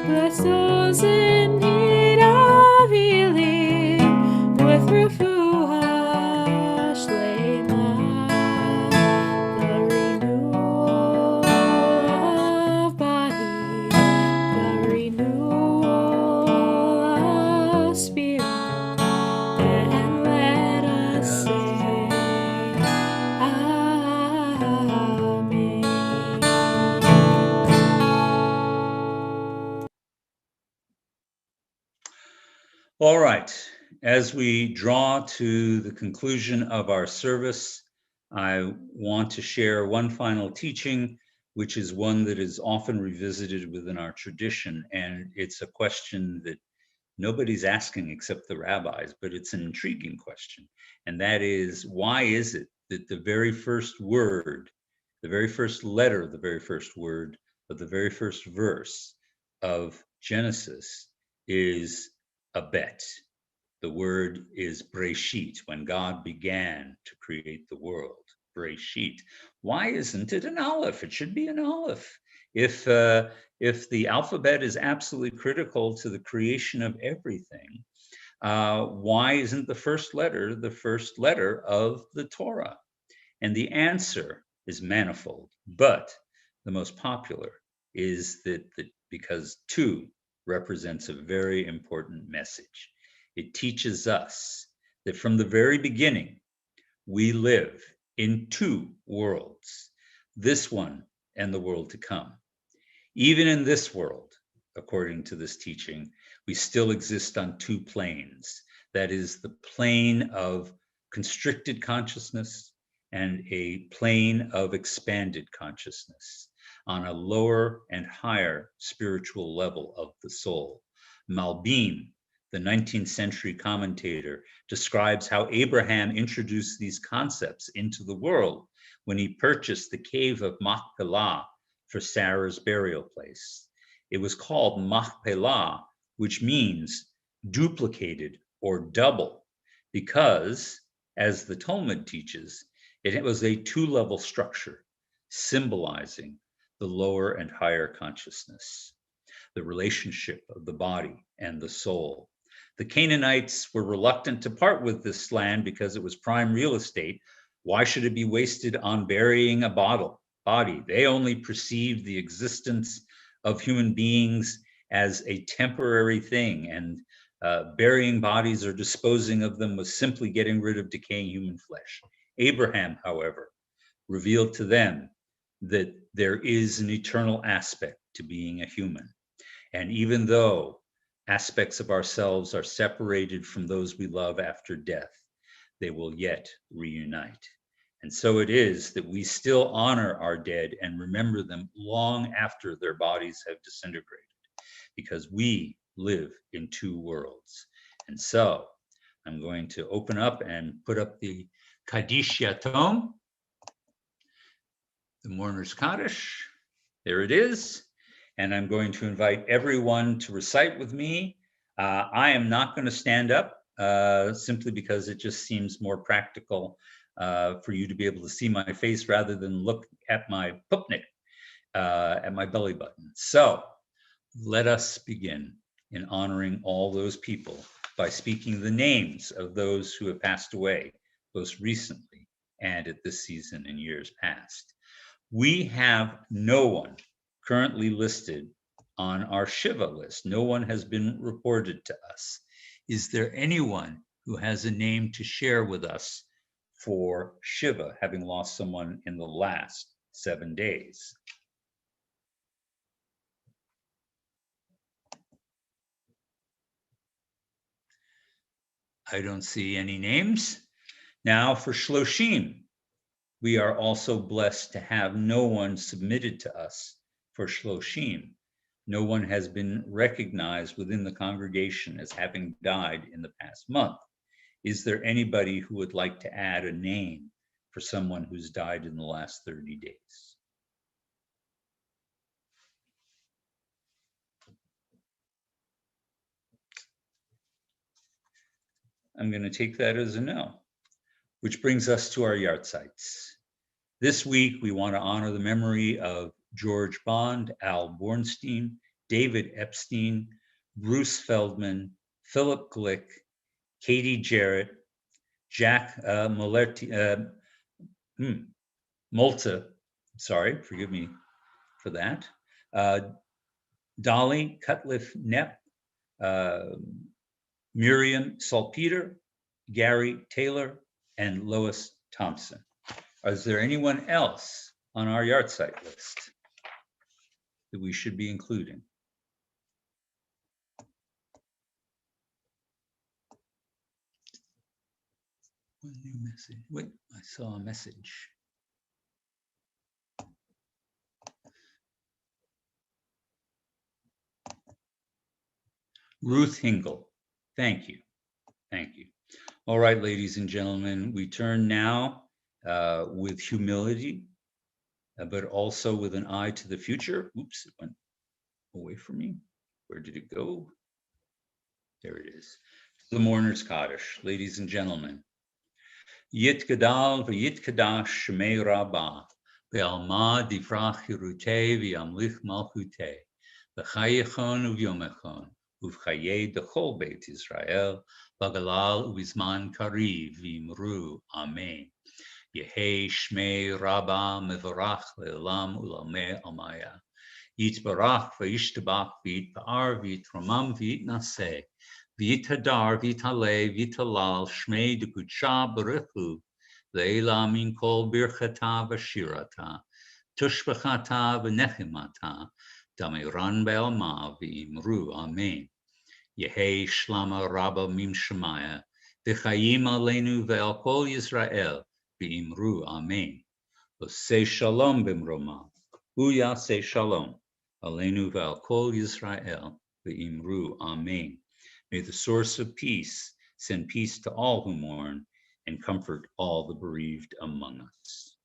Speaker 2: Bless those in need of healing with refuah shlema, the renewal of body, the renewal of spirit, and let us say, Amen.
Speaker 3: All right, as we draw to the conclusion of our service, I want to share one final teaching, which is one that is often revisited within our tradition. And it's a question that nobody's asking except the rabbis, but it's an intriguing question. And that is, why is it that the very first word, the very first letter, the very first word of the very first verse of Genesis is a bet? The word is Breshit, when God began to create the world. Breshit. Why isn't it an aleph? It should be an aleph. If the alphabet is absolutely critical to the creation of everything, why isn't the first letter of the Torah? And the answer is manifold, but the most popular is that because 2 represents a very important message. It teaches us that from the very beginning, we live in 2 worlds, this one and the world to come. Even in this world, according to this teaching, we still exist on 2 planes. That is the plane of constricted consciousness and a plane of expanded consciousness on a lower and higher spiritual level of the soul. Malbim, the 19th century commentator, describes how Abraham introduced these concepts into the world when he purchased the cave of Machpelah for Sarah's burial place. It was called Machpelah, which means duplicated or double, because, as the Talmud teaches, it was a two-level structure symbolizing the lower and higher consciousness, the relationship of the body and the soul. The Canaanites were reluctant to part with this land because it was prime real estate. Why should it be wasted on burying a body? They only perceived the existence of human beings as a temporary thing, and burying bodies or disposing of them was simply getting rid of decaying human flesh. Abraham, however, revealed to them that there is an eternal aspect to being a human. And even though aspects of ourselves are separated from those we love after death, they will yet reunite. And so it is that we still honor our dead and remember them long after their bodies have disintegrated, because we live in two worlds. And so I'm going to open up and put up the Kaddish Yatom, the Mourner's Kaddish. There it is. And I'm going to invite everyone to recite with me. I am not going to stand up simply because it just seems more practical for you to be able to see my face rather than look at my pupnik, at my belly button. So let us begin in honoring all those people by speaking the names of those who have passed away, most recently and at this season in years past. We have no one currently listed on our Shiva list. No one has been reported to us. Is there anyone who has a name to share with us for Shiva, having lost someone in the last 7 days? I don't see any names. Now for Shloshim, we are also blessed to have no one submitted to us for Shloshim. No one has been recognized within the congregation as having died in the past month. Is there anybody who would like to add a name for someone who's died in the last 30 days? I'm going to take that as a no, which brings us to our yahrzeits. This week, we want to honor the memory of George Bond, Al Bornstein, David Epstein, Bruce Feldman, Philip Glick, Katie Jarrett, Jack Malta, sorry, forgive me for that, Dolly Cutliff Knepp, Miriam Salpeter, Gary Taylor, and Lois Thompson. Is there anyone else on our yahrzeit list that we should be including? One new message. Wait, I saw a message. Ruth Hingle. Thank you. Thank you. All right, ladies and gentlemen, we turn now with humility, but also with an eye to the future. Oops, it went away from me. Where did it go? There it is. The Mourner's Kaddish, ladies and gentlemen. Yit Gadal v'yit Kadash Shemei Rabbah ve'alma divrach Hirutei v'yamlich malchutei v'chayechon uvyomechon uv'chayei dechol Beit Israel v'galal uvizman kariv v'imru Amen. Yehei Shmei Rabbah mevorach le'olam ulamei amaya. Yitbarach v'yishtabach v'yitpa'ar v'yitramam v'yitnaseh. V'yithadar v'yitale v'yitalal shmei dekudsha b'richu le'ela min kol birchata v'shirata tushbachata v'nechimata damiran be'alma v'imru Amen. Yehei shlama rabba mim shemaya v'chayim aleinu ve'al kol Yisrael v'imru Amen. V'sei shalom b'mroma u'yasei shalom aleinu ve'al kol Yisrael v'imru Amen. May the source of peace send peace to all who mourn and comfort all the bereaved among us.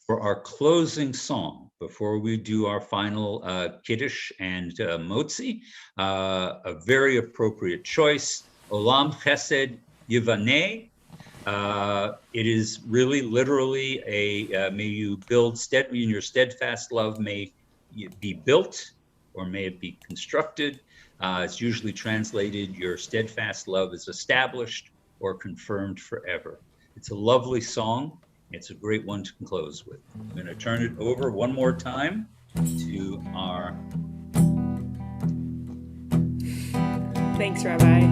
Speaker 3: For our closing song, before we do our final Kiddush and Motzi, a very appropriate choice, Olam Chesed Yivaneh. It is really literally may you build in your steadfast love may be built or may it be constructed. It's usually translated, your steadfast love is established or confirmed forever. It's a lovely song. It's a great one to close with. I'm going to turn it over one more time to our.
Speaker 2: Thanks, Rabbi.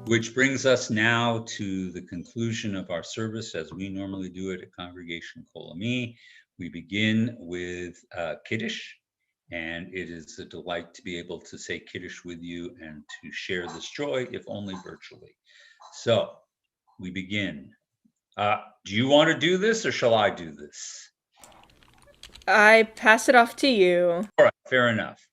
Speaker 3: Which brings us now to the conclusion of our service as we normally do it at Congregation Kol Ami. We begin with Kiddush, and it is a delight to be able to say Kiddush with you and to share this joy, if only virtually. So we begin. Do you want to do this or shall I do this?
Speaker 2: I pass it off to you.
Speaker 3: All right, fair enough.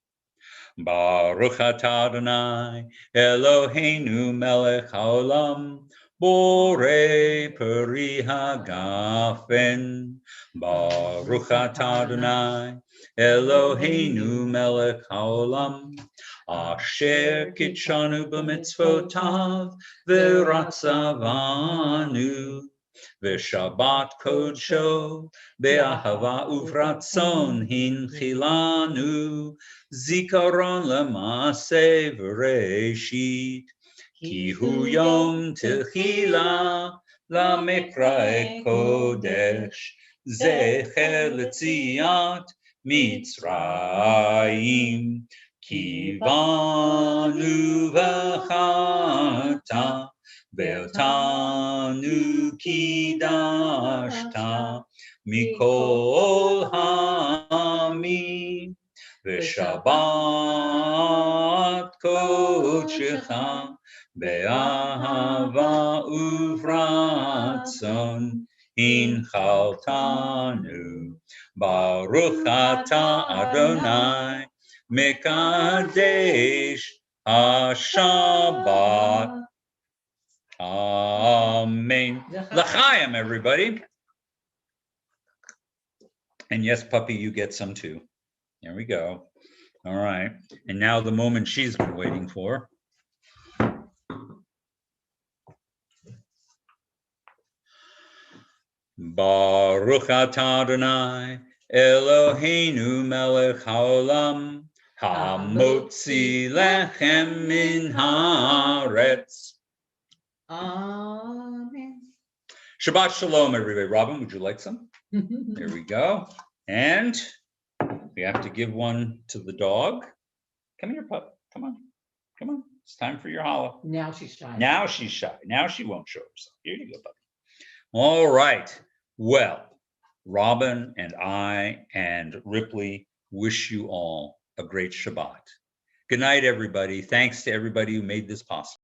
Speaker 3: Baruch atah Adonai Eloheinu melech haolam borei peri hagafen. Baruch atah Adonai Eloheinu melech haolam asher kitshanu b'mitzvotav v'ratzavanu v'shabbat kodsho be'ahava uvratzon hinchilanu Zikaron lemase v'reishit ki hu yom techila lamekra kodesh zecher letziat Mitzrayim ki vanu v'chata ve'otanu kidashta mikol ha'amim V'shabbat kodshecha be'ahava uvratzon hinchaltanu Baruch atah Adonai Mekadesh HaShabbat. Amen. L'chaim, everybody. And yes, puppy, you get some too. There we go. All right. And now the moment she's been waiting for. Baruch atah Adonai Eloheinu melech haolam hamotzi lechem min haaretz.
Speaker 1: Amen.
Speaker 3: Shabbat shalom, everybody. Robin, would you like some? There we go. And we have to give one to the dog. Come here, pup. Come on. Come on. It's time for your challah.
Speaker 1: Now she's shy.
Speaker 3: Now she's shy. Now she won't show herself. Here you go, puppy. All right. Well, Robin and I and Ripley wish you all a great Shabbat. Good night, everybody. Thanks to everybody who made this possible.